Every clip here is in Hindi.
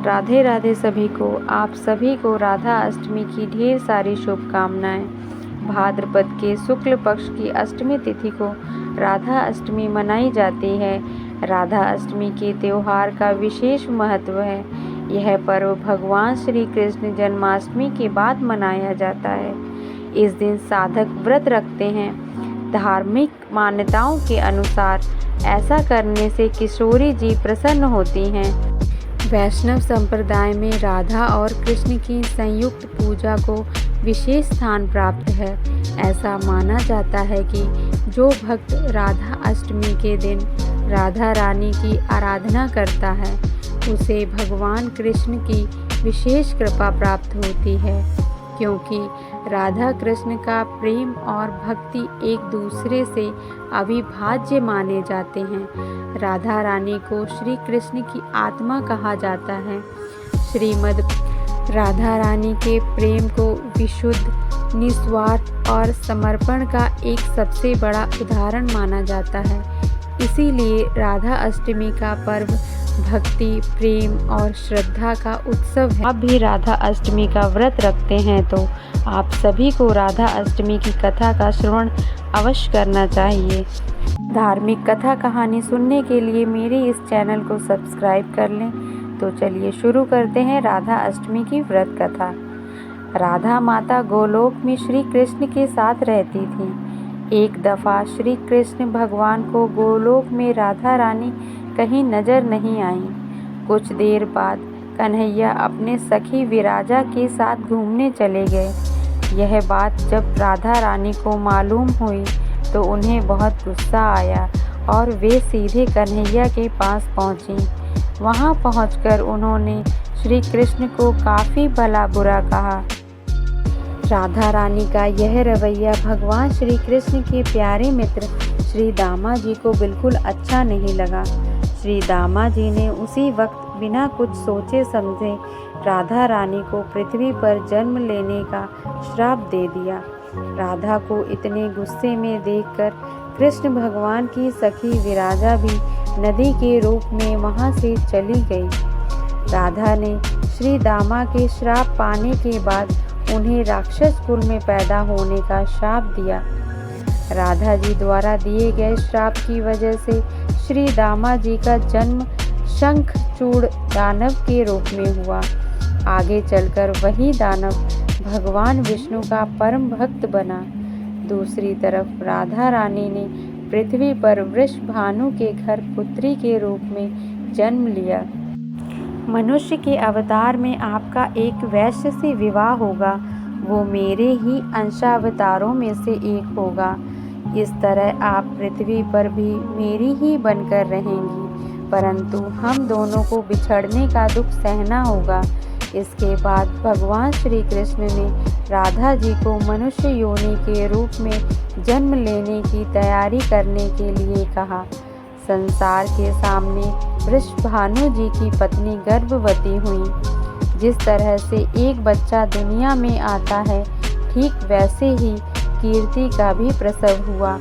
राधे राधे सभी को। आप सभी को राधा अष्टमी की ढेर सारी शुभकामनाएं। भाद्रपद के शुक्ल पक्ष की अष्टमी तिथि को राधा अष्टमी मनाई जाती है। राधा अष्टमी के त्योहार का विशेष महत्व है। यह पर्व भगवान श्री कृष्ण जन्माष्टमी के बाद मनाया जाता है। इस दिन साधक व्रत रखते हैं। धार्मिक मान्यताओं के अनुसार ऐसा करने से किशोरी जी प्रसन्न होती हैं। वैष्णव संप्रदाय में राधा और कृष्ण की संयुक्त पूजा को विशेष स्थान प्राप्त है। ऐसा माना जाता है कि जो भक्त राधा अष्टमी के दिन राधा रानी की आराधना करता है उसे भगवान कृष्ण की विशेष कृपा प्राप्त होती है, क्योंकि राधा कृष्ण का प्रेम और भक्ति एक दूसरे से अविभाज्य माने जाते हैं। राधा रानी को श्री कृष्ण की आत्मा कहा जाता है। श्रीमद् राधा रानी के प्रेम को विशुद्ध, निस्वार्थ और समर्पण का एक सबसे बड़ा उदाहरण माना जाता है। इसीलिए राधा अष्टमी का पर्व भक्ति, प्रेम और श्रद्धा का उत्सव है। आप भी राधा अष्टमी का व्रत रखते हैं तो आप सभी को राधा अष्टमी की कथा का श्रवण अवश्य करना चाहिए। धार्मिक कथा कहानी सुनने के लिए मेरे इस चैनल को सब्सक्राइब कर लें। तो चलिए शुरू करते हैं राधा अष्टमी की व्रत कथा। राधा माता गोलोक में श्री कृष्ण के साथ रहती थी। एक दफ़ा श्री कृष्ण भगवान को गोलोक में राधा रानी कहीं नजर नहीं आई। कुछ देर बाद कन्हैया अपने सखी विराजा के साथ घूमने चले गए। यह बात जब राधा रानी को मालूम हुई तो उन्हें बहुत गुस्सा आया और वे सीधे कन्हैया के पास पहुंची। वहां पहुंचकर उन्होंने श्री कृष्ण को काफ़ी भला बुरा कहा। राधा रानी का यह रवैया भगवान श्री कृष्ण के प्यारे मित्र श्री दामा जी को बिल्कुल अच्छा नहीं लगा। श्री दामा जी ने उसी वक्त बिना कुछ सोचे समझे राधा रानी को पृथ्वी पर जन्म लेने का श्राप दे दिया। राधा को इतने गुस्से में देखकर कृष्ण भगवान की सखी विराजा भी नदी के रूप में वहां से चली गई। राधा ने श्री दामा के श्राप पाने के बाद उन्हें राक्षस कुल में पैदा होने का शाप दिया। राधा जी द्वारा दिए गए श्राप की वजह से श्री दामा जी का जन्म शंखचूड़ दानव के रूप में हुआ। आगे चलकर वही दानव भगवान विष्णु का परम भक्त बना। दूसरी तरफ राधा रानी ने पृथ्वी पर वृषभानु के घर पुत्री के रूप में जन्म लिया। मनुष्य के अवतार में आपका एक वैश्य से विवाह होगा, वो मेरे ही अंशावतारों में से एक होगा। इस तरह आप पृथ्वी पर भी मेरी ही बनकर रहेंगी, परंतु हम दोनों को बिछड़ने का दुख सहना होगा। इसके बाद भगवान श्री कृष्ण ने राधा जी को मनुष्य योनि के रूप में जन्म लेने की तैयारी करने के लिए कहा। संसार के सामने वृषभानु जी की पत्नी गर्भवती हुई। जिस तरह से एक बच्चा दुनिया में आता है, ठीक वैसे ही कीर्ति का भी प्रसव हुआ।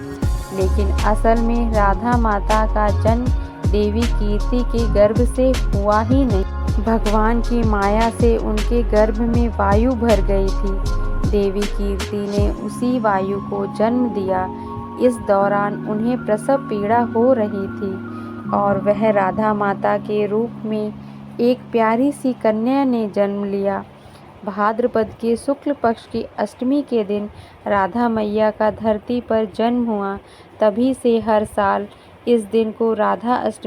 लेकिन असल में राधा माता का जन्म देवी कीर्ति के गर्भ से हुआ ही नहीं। भगवान की माया से उनके गर्भ में वायु भर गई थी। देवी कीर्ति ने उसी वायु को जन्म दिया। इस दौरान उन्हें प्रसव पीड़ा हो रही थी और वह राधा माता के रूप में एक प्यारी सी कन्या ने जन्म लिया। भाद्रपद के शुक्ल पक्ष की अष्टमी के दिन राधा मैया का धरती पर जन्म हुआ। तभी से हर साल इस दिन को राधा अष्टमी